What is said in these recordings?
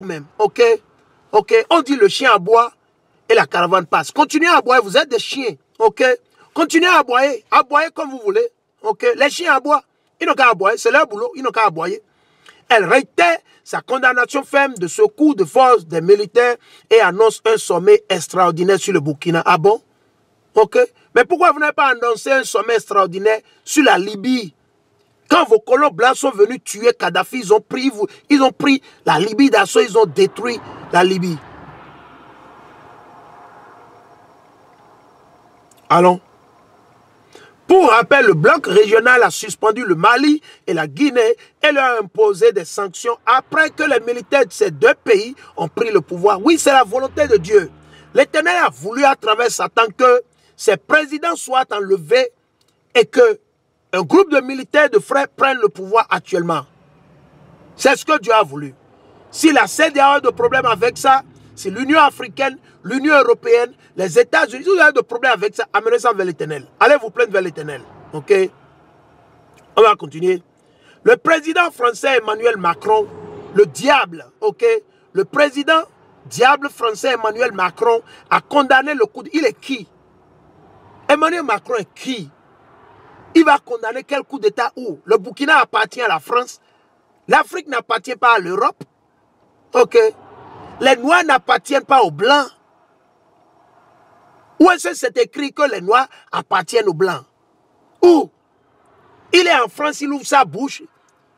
même, ok? Ok, on dit le chien aboie et la caravane passe. Continuez à aboyer, vous êtes des chiens, ok? Continuez à aboyer comme vous voulez, ok? Les chiens aboient, ils n'ont qu'à aboyer, c'est leur boulot, ils n'ont qu'à aboyer. Elle réitère sa condamnation ferme de ce coup de force des militaires et annonce un sommet extraordinaire sur le Burkina. Ah bon? Ok? Mais pourquoi vous n'avez pas annoncé un sommet extraordinaire sur la Libye? Quand vos colons blancs sont venus tuer Kadhafi, ils ont pris la Libye d'assaut, ils ont détruit la Libye. Allons. Pour rappel, le bloc régional a suspendu le Mali et la Guinée et leur a imposé des sanctions après que les militaires de ces deux pays ont pris le pouvoir. Oui, c'est la volonté de Dieu. L'Éternel a voulu à travers Satan que ces présidents soient enlevés et que un groupe de militaires de frères prennent le pouvoir actuellement. C'est ce que Dieu a voulu. Si la CEDEAO a de problèmes avec ça, si l'Union africaine, l'Union européenne, les États-Unis, si vous avez de problèmes avec ça, amenez ça vers l'Éternel. Allez vous plaindre vers l'Éternel. Ok? On va continuer. Le président français Emmanuel Macron, le diable, ok? Le président diable français Emmanuel Macron a condamné le coup. Il est qui? Emmanuel Macron est qui? Il va condamner quel coup d'État où? Le Burkina appartient à la France. L'Afrique n'appartient pas à l'Europe. Ok? Les Noirs n'appartiennent pas aux Blancs. Où est-ce que c'est écrit que les Noirs appartiennent aux Blancs? Où? Il est en France, il ouvre sa bouche.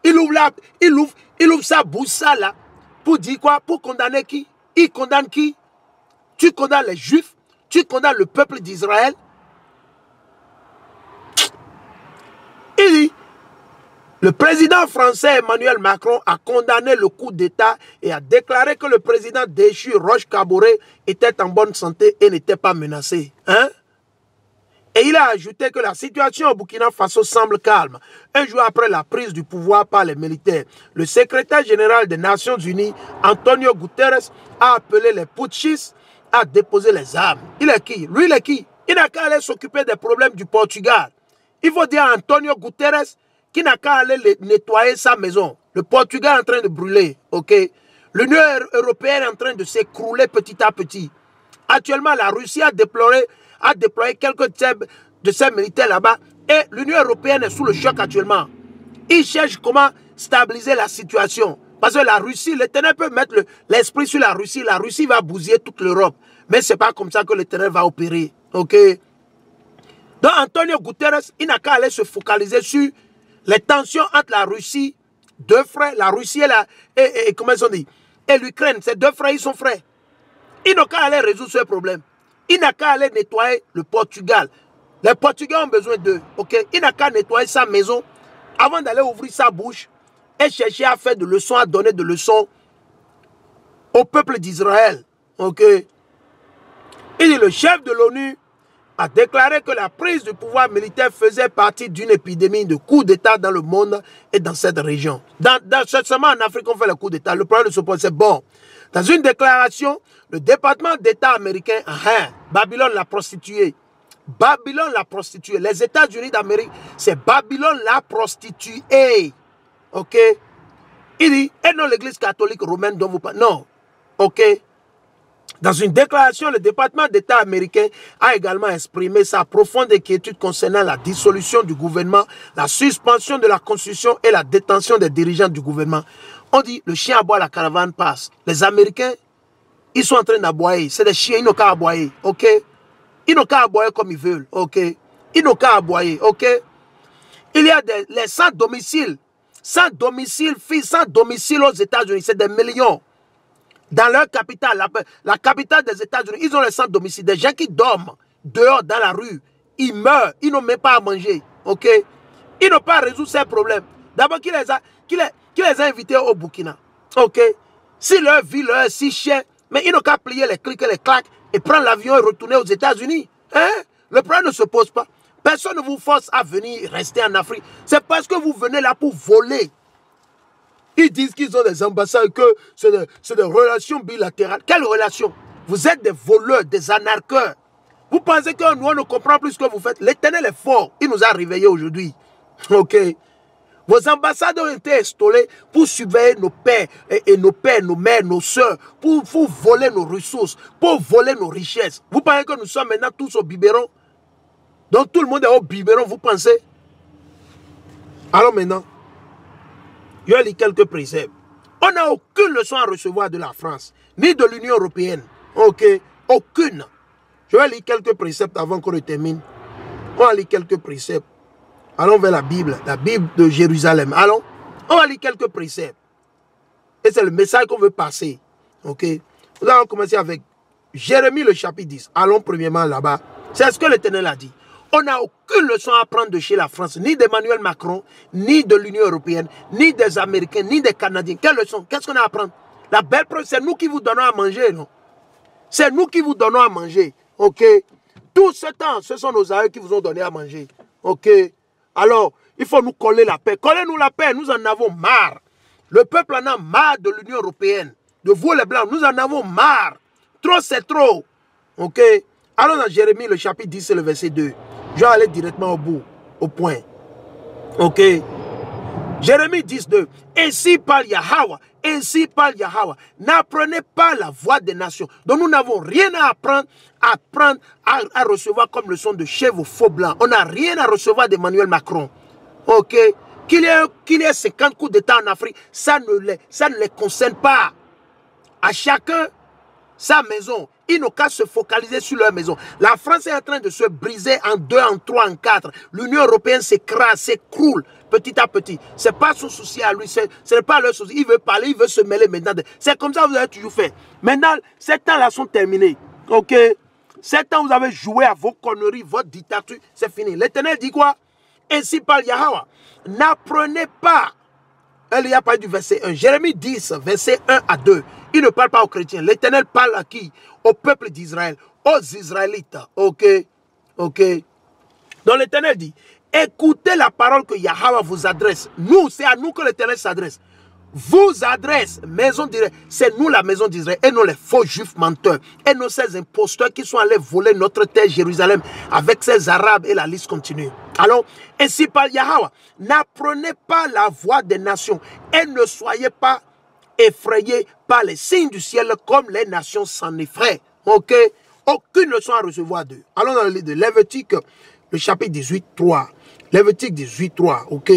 Il ouvre sa bouche, ça là. Pour dire quoi? Pour condamner qui? Il condamne qui? Tu condamnes les Juifs? Tu condamnes le peuple d'Israël? Il dit, le président français Emmanuel Macron a condamné le coup d'État et a déclaré que le président déchu Roch Kaboré était en bonne santé et n'était pas menacé. Hein? Et il a ajouté que la situation au Burkina Faso semble calme. Un jour après la prise du pouvoir par les militaires, le secrétaire général des Nations Unies, Antonio Guterres, a appelé les putschistes à déposer les armes. Il est qui? Lui, il est qui? Il n'a qu'à aller s'occuper des problèmes du Portugal. Il faut dire à Antonio Guterres qui n'a qu'à aller nettoyer sa maison. Le Portugal est en train de brûler, ok? L'Union européenne est en train de s'écrouler petit à petit. Actuellement, la Russie a déployé quelques de ses militaires là-bas et l'Union européenne est sous le choc actuellement. Ils cherchent comment stabiliser la situation. Parce que la Russie, l'Éternel peut mettre l'esprit sur la Russie va bousiller toute l'Europe. Mais ce n'est pas comme ça que l'Éternel va opérer, ok? Donc Antonio Guterres, il n'a qu'à aller se focaliser sur les tensions entre la Russie, deux frères, la Russie et comment ils ont dit, et l'Ukraine. Ces deux frères, ils sont frères. Il n'a qu'à aller résoudre ce problème. Il n'a qu'à aller nettoyer le Portugal. Les Portugais ont besoin d'eux. Ok? Il n'a qu'à nettoyer sa maison avant d'aller ouvrir sa bouche et chercher à faire des leçons, à donner des leçons au peuple d'Israël. Ok? Il dit le chef de l'ONU a déclaré que la prise du pouvoir militaire faisait partie d'une épidémie de coups d'État dans le monde et dans cette région. Seulement en Afrique, on fait le coup d'État. Le problème de ce point, c'est bon. Dans une déclaration, le département d'État américain, Babylone la prostituée. Babylone la prostituée. Les États-Unis d'Amérique, c'est Babylone la prostituée. Ok? Il dit, et non l'église catholique romaine dont vous parlez. Non. Ok? Dans une déclaration, le département d'État américain a également exprimé sa profonde inquiétude concernant la dissolution du gouvernement, la suspension de la constitution et la détention des dirigeants du gouvernement. On dit, le chien aboie, la caravane passe. Les Américains, ils sont en train d'aboyer. C'est des chiens, ils n'ont qu'à aboyer, ok? Ils n'ont qu'à aboyer comme ils veulent, ok? Ils n'ont qu'à aboyer, ok? Il y a les sans domicile, sans domicile aux États-Unis, c'est des millions. Dans leur capitale, la capitale des États-Unis, ils ont les sans domicile. Des gens qui dorment dehors dans la rue, ils meurent, ils n'ont même pas à manger, ok? Ils n'ont pas résolu ces problèmes. D'abord, qui les a invités au Burkina, ok? Si leur vie leur est si chère, mais ils n'ont qu'à plier les clics et les claques et prendre l'avion et retourner aux États-Unis. Hein? Le problème ne se pose pas. Personne ne vous force à venir rester en Afrique. C'est parce que vous venez là pour voler. Ils disent qu'ils ont des ambassades, que c'est des relations bilatérales. Quelle relation? Vous êtes des voleurs, des anarcheurs. Vous pensez que nous, on ne comprend plus ce que vous faites? L'Éternel est fort. Il nous a réveillés aujourd'hui. Ok? Vos ambassades ont été installées pour surveiller nos pères, et nos pères, nos mères, nos soeurs, pour voler nos ressources, pour voler nos richesses. Vous pensez que nous sommes maintenant tous au biberon? Donc tout le monde est au biberon, vous pensez? Alors maintenant, je vais lire quelques préceptes. On n'a aucune leçon à recevoir de la France, ni de l'Union européenne. Ok? Aucune. Je vais lire quelques préceptes avant qu'on ne termine. On va lire quelques préceptes. Allons vers la Bible de Jérusalem. Allons, on va lire quelques préceptes. Et c'est le message qu'on veut passer. Ok? Nous allons commencer avec Jérémie le chapitre 10. Allons premièrement là-bas. C'est ce que l'Éternel a dit. On n'a aucune leçon à apprendre de chez la France, ni d'Emmanuel Macron, ni de l'Union européenne, ni des Américains, ni des Canadiens. Quelle leçon? Qu'est-ce qu'on a à apprendre? La belle preuve, c'est nous qui vous donnons à manger, non? C'est nous qui vous donnons à manger. Ok? Tout ce temps, ce sont nos aïeux qui vous ont donné à manger. Ok? Alors, il faut nous coller la paix. Collez-nous la paix, nous en avons marre. Le peuple en a marre de l'Union européenne. De vous les Blancs, nous en avons marre. Trop, c'est trop. Ok? Allons dans Jérémie, le chapitre 10 et le verset 2. Je vais aller directement au bout, au point. Ok? Jérémie 10, 2. Ainsi parle Yahweh. Ainsi parle Yahweh. N'apprenez pas la voix des nations. Donc nous n'avons rien à apprendre, à recevoir comme leçon de chez vos faux blancs. On n'a rien à recevoir d'Emmanuel Macron. Ok? Qu'il y ait 50 coups d'État en Afrique, ça ne les concerne pas. À chacun sa maison. Ils n'ont qu'à se focaliser sur leur maison. La France est en train de se briser en 2, en 3, en 4. L'Union européenne s'écrase, s'écroule petit à petit. Ce n'est pas son souci à lui, ce n'est pas leur souci. Il veut parler, il veut se mêler maintenant. C'est comme ça que vous avez toujours fait. Maintenant, ces temps-là sont terminés. Ok? Ces temps, vous avez joué à vos conneries, votre dictature, c'est fini. L'Éternel dit quoi? Ainsi parle Yahweh. N'apprenez pas. Il y a parlé du verset 1. Jérémie 10, verset 1 à 2. Il ne parle pas aux chrétiens. L'Éternel parle à qui? Au peuple d'Israël. Aux Israélites. Ok? Ok? Donc l'Éternel dit, écoutez la parole que Yahweh vous adresse. Nous, c'est à nous que l'Éternel s'adresse. Vous adresse, maison d'Israël. C'est nous la maison d'Israël et non les faux juifs menteurs. Et non ces imposteurs qui sont allés voler notre terre Jérusalem avec ces Arabes et la liste continue. Alors, ainsi parle Yahweh. N'apprenez pas la voix des nations et ne soyez pas effrayés par les signes du ciel comme les nations s'en effraient. Ok? Aucune leçon à recevoir d'eux. Allons dans le livre de Lévitique, le chapitre 18, 3. Lévitique 18, 3. Ok?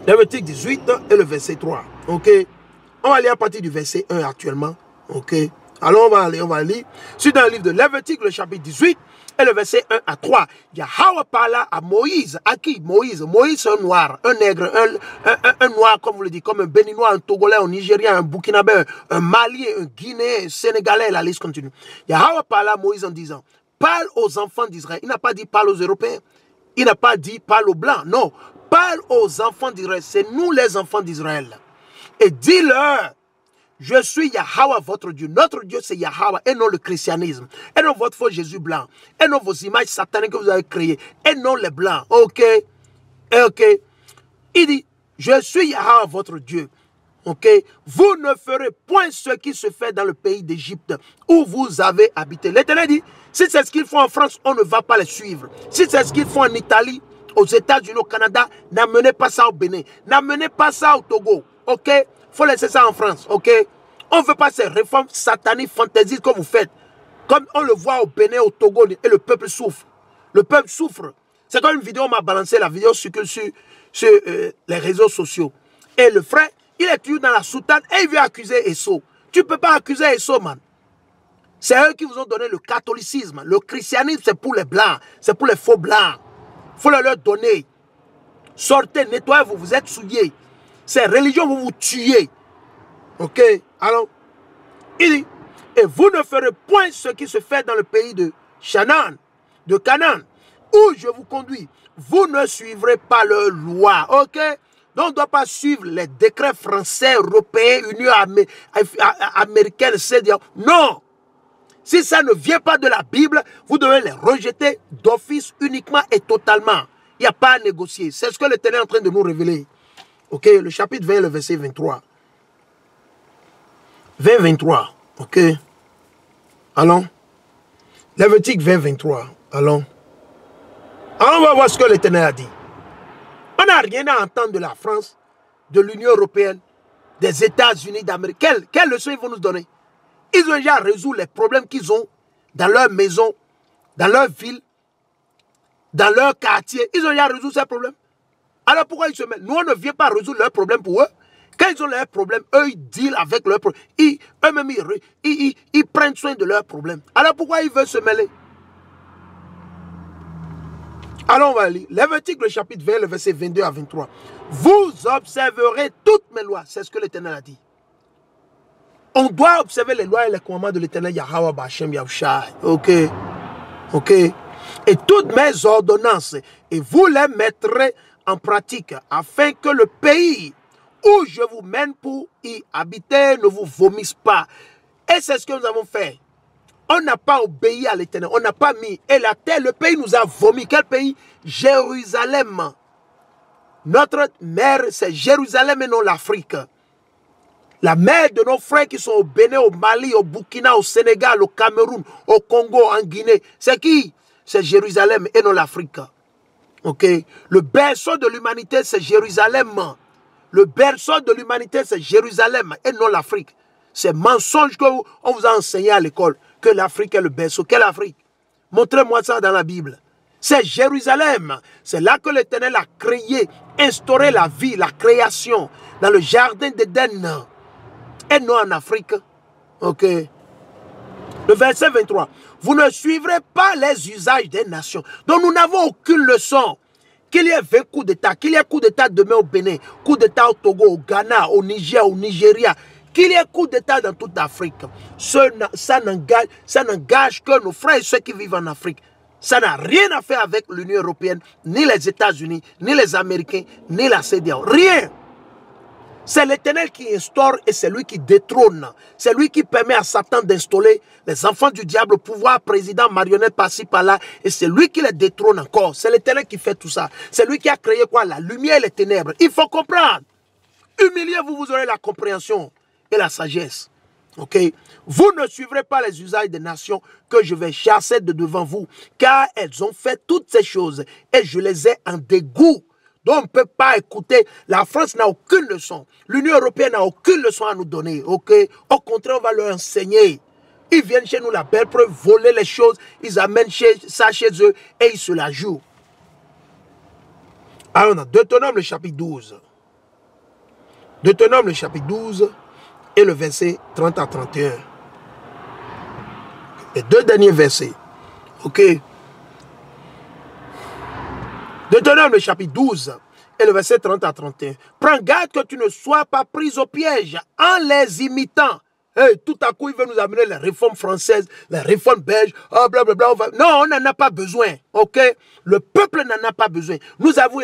Lévitique 18 et le verset 3. Ok? On va lire à partir du verset 1 actuellement. Ok? Alors on va lire. C'est dans le livre de Lévitique, le chapitre 18 et le verset 1 à 3. Yahweh parla à Moïse. À qui? Moïse. Moïse, c'est un noir, un nègre, un noir, comme vous le dites, comme un béninois, un togolais, un nigérien, un burkinabé, un malien, un guinéen, un sénégalais, la liste continue. Yahweh parla à Moïse en disant, parle aux enfants d'Israël. Il n'a pas dit parle aux Européens. Il n'a pas dit parle aux Blancs. Non. Parle aux enfants d'Israël. C'est nous les enfants d'Israël. Et dis-leur, je suis Yahweh votre Dieu. Notre Dieu c'est Yahweh et non le christianisme. Et non votre faux Jésus blanc. Et non vos images sataniques que vous avez créées. Et non les blancs. Ok? Ok? Il dit, je suis Yahweh votre Dieu. Ok? Vous ne ferez point ce qui se fait dans le pays d'Égypte où vous avez habité. L'Éternel dit, si c'est ce qu'ils font en France, on ne va pas les suivre. Si c'est ce qu'ils font en Italie, aux États-Unis, au Canada, n'amenez pas ça au Bénin. N'amenez pas ça au Togo. Ok? Il faut laisser ça en France. Ok? On ne veut pas ces réformes sataniques, fantaisistes que vous faites. Comme on le voit au Bénin, au Togo, et le peuple souffre. Le peuple souffre. C'est comme une vidéo, on m'a balancé la vidéo sur les réseaux sociaux. Et le frère, il est toujours dans la soutane et il veut accuser Esso. Tu ne peux pas accuser Esso, man. C'est eux qui vous ont donné le catholicisme. Le christianisme, c'est pour les blancs. C'est pour les faux blancs. Il faut leur donner. Sortez, nettoyez-vous, vous êtes souillés. Ces religions vont vous tuer. Ok? Alors, il dit, et vous ne ferez point ce qui se fait dans le pays de Canaan, où je vous conduis. Vous ne suivrez pas leurs lois. Ok? Donc, on ne doit pas suivre les décrets français, européens, Union américaine, CEDEAO. Non! Si ça ne vient pas de la Bible, vous devez les rejeter d'office uniquement et totalement. Il n'y a pas à négocier. C'est ce que l'Éternel est en train de nous révéler. Ok, le chapitre 20, le verset 23. 20, 23. Ok. Allons. Lévitique 20, 23. Allons. Alors on va voir ce que l'Éternel a dit. On n'a rien à entendre de la France, de l'Union européenne, des États-Unis d'Amérique. Quelle leçon ils vont nous donner? Ils ont déjà résolu les problèmes qu'ils ont dans leur maison, dans leur ville, dans leur quartier. Ils ont déjà résolu ces problèmes. Alors pourquoi ils se mettent? Nous, on ne vient pas résoudre leurs problèmes pour eux. Quand ils ont leurs problèmes, eux, ils dealent avec leurs problèmes. Eux-mêmes, ils prennent soin de leurs problèmes. Alors pourquoi ils veulent se mêler? Alors on va lire. Lévitique, le chapitre 20, le verset 22 à 23. Vous observerez toutes mes lois. C'est ce que l'Éternel a dit. On doit observer les lois et les commandements de l'Éternel Yahweh Ba'Shem Yahushua. Ok. Ok. Et toutes mes ordonnances. Et vous les mettrez en pratique afin que le pays où je vous mène pour y habiter ne vous vomisse pas. Et c'est ce que nous avons fait. On n'a pas obéi à l'Éternel. On n'a pas mis. Et la terre, le pays nous a vomi. Quel pays? Jérusalem. Notre mère, c'est Jérusalem et non l'Afrique. La mère de nos frères qui sont au Bénin, au Mali, au Burkina, au Sénégal, au Cameroun, au Congo, en Guinée. C'est qui? C'est Jérusalem et non l'Afrique. Ok? Le berceau de l'humanité, c'est Jérusalem. Le berceau de l'humanité, c'est Jérusalem et non l'Afrique. C'est mensonge qu'on vous a enseigné à l'école, que l'Afrique est le berceau. Quelle Afrique? Montrez-moi ça dans la Bible. C'est Jérusalem. C'est là que l'Éternel a créé, instauré la vie, la création, dans le jardin d'Éden. Et non en Afrique. Ok. Le verset 23. Vous ne suivrez pas les usages des nations. Donc nous n'avons aucune leçon. Qu'il y ait 20 coups d'État, qu'il y ait coup d'État demain au Bénin, coup d'État au Togo, au Ghana, au Niger, au Nigeria, qu'il y ait coup d'État dans toute l'Afrique. Ça n'engage que nos frères et ceux qui vivent en Afrique. Ça n'a rien à faire avec l'Union européenne, ni les États-Unis, ni les Américains, ni la CEDEAO. Rien. C'est l'Éternel qui instaure et c'est lui qui détrône. C'est lui qui permet à Satan d'installer les enfants du diable au pouvoir, président, marionnette, par-ci, par-là. Et c'est lui qui les détrône encore. C'est l'Éternel qui fait tout ça. C'est lui qui a créé quoi? La lumière et les ténèbres. Il faut comprendre. Humiliez-vous, vous aurez la compréhension et la sagesse. Ok? Vous ne suivrez pas les usages des nations que je vais chasser de devant vous, car elles ont fait toutes ces choses et je les ai en dégoût. Donc on ne peut pas écouter. La France n'a aucune leçon. L'Union européenne n'a aucune leçon à nous donner. Ok? Au contraire, on va leur enseigner. Ils viennent chez nous, la belle preuve, voler les choses. Ils amènent ça chez eux et ils se la jouent. Alors on a Deutéronome le chapitre 12. Deutéronome le chapitre 12 et le verset 30 à 31. Les deux derniers versets. Ok? Deutéronome le chapitre 12 et le verset 30 à 31. Prends garde que tu ne sois pas pris au piège en les imitant. Hey, tout à coup, il veut nous amener les réformes françaises, les réformes belges, oh, blablabla. Non, on n'en a pas besoin. Ok? Le peuple n'en a pas besoin. Nous avons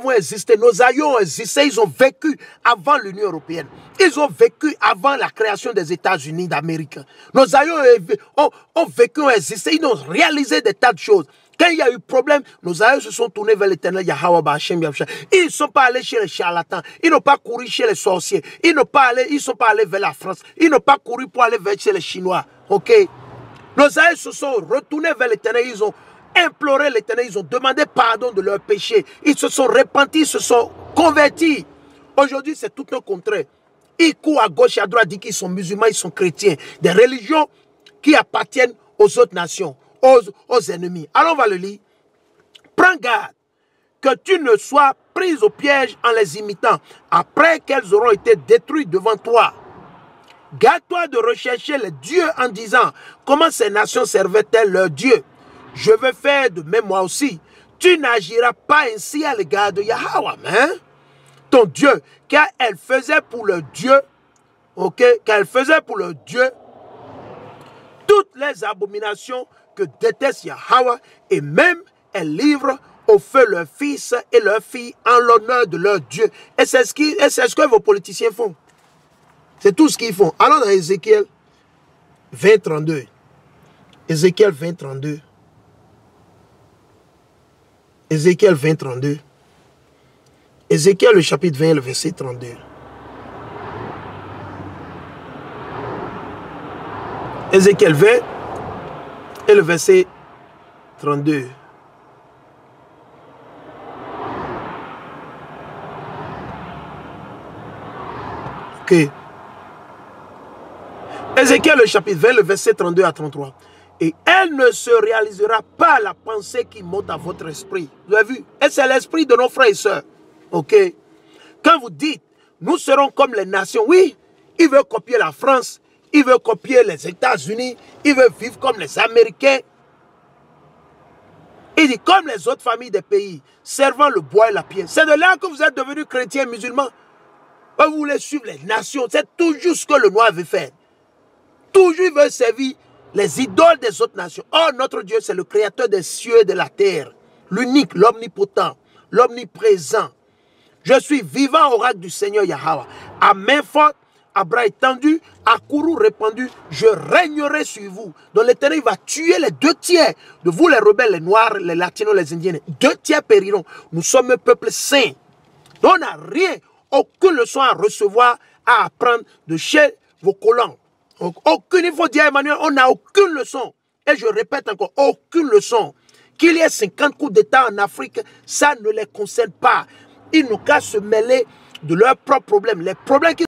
existé, nos aïeux ont existé, ils ont vécu avant l'Union européenne. Ils ont vécu avant la création des États-Unis d'Amérique. Nos aïeux ont vécu, ont existé, ils ont réalisé des tas de choses. Quand il y a eu problème, nos aïeux se sont tournés vers l'Éternel Yahweh Ba'Shem Yahushua. Ils ne sont pas allés chez les charlatans. Ils n'ont pas couru chez les sorciers. Ils ne sont pas allés vers la France. Ils n'ont pas couru pour aller vers chez les Chinois. Ok? Nos aïeux se sont retournés vers l'Éternel. Ils ont imploré l'Éternel. Ils ont demandé pardon de leurs péchés. Ils se sont repentis, ils se sont convertis. Aujourd'hui, c'est tout le contraire. Ils courent à gauche et à droite, disent qu'ils sont musulmans, ils sont chrétiens. Des religions qui appartiennent aux autres nations. Aux ennemis. Alors on va le lire. Prends garde que tu ne sois prise au piège en les imitant après qu'elles auront été détruites devant toi. Garde-toi de rechercher les dieux en disant comment ces nations servaient-elles leurs dieux. Je veux faire de même moi aussi. Tu n'agiras pas ainsi à l'égard de Yahweh, hein? Ton Dieu, car elle faisait pour le Dieu, ok, car elle faisait pour le Dieu toutes les abominations que déteste Yahweh, et même elle livre au feu leurs fils et leurs filles en l'honneur de leur Dieu. Et c'est ce que vos politiciens font. C'est tout ce qu'ils font. Allons dans Ézéchiel 20, 32. Ézéchiel 20, 32. Ézéchiel 20, 32. Ézéchiel le chapitre 20, le verset 32. Ézéchiel 20 et le verset 32. Ok. Ézéchiel, le chapitre 20, le verset 32 à 33. Et elle ne se réalisera pas la pensée qui monte à votre esprit. Vous avez vu? Et c'est l'esprit de nos frères et sœurs. Ok. Quand vous dites, nous serons comme les nations, oui, il veut copier la France, il veut copier les États-Unis, il veut vivre comme les Américains. Il dit, comme les autres familles des pays, servant le bois et la pierre. C'est de là que vous êtes devenus chrétiens musulmans. Vous voulez suivre les nations. C'est toujours ce que le noir veut faire. Toujours il veut servir les idoles des autres nations. Oh, notre Dieu, c'est le créateur des cieux et de la terre. L'unique, l'omnipotent, l'omniprésent. Je suis vivant oracle du Seigneur Yahweh. À main forte, à bras étendus, à courroux répandu, je régnerai sur vous. Donc l'Éternel va tuer les 2/3 de vous, les rebelles, les noirs, les latinos, les indiens. 2/3 périront. Nous sommes un peuple saint. Donc on n'a rien, aucune leçon à recevoir, à apprendre de chez vos colons. Aucune, il faut dire à Emmanuel, on n'a aucune leçon. Et je répète encore, aucune leçon. Qu'il y ait 50 coups d'État en Afrique, ça ne les concerne pas. Ils n'ont qu'à se mêler de leurs propres problèmes. Les problèmes qui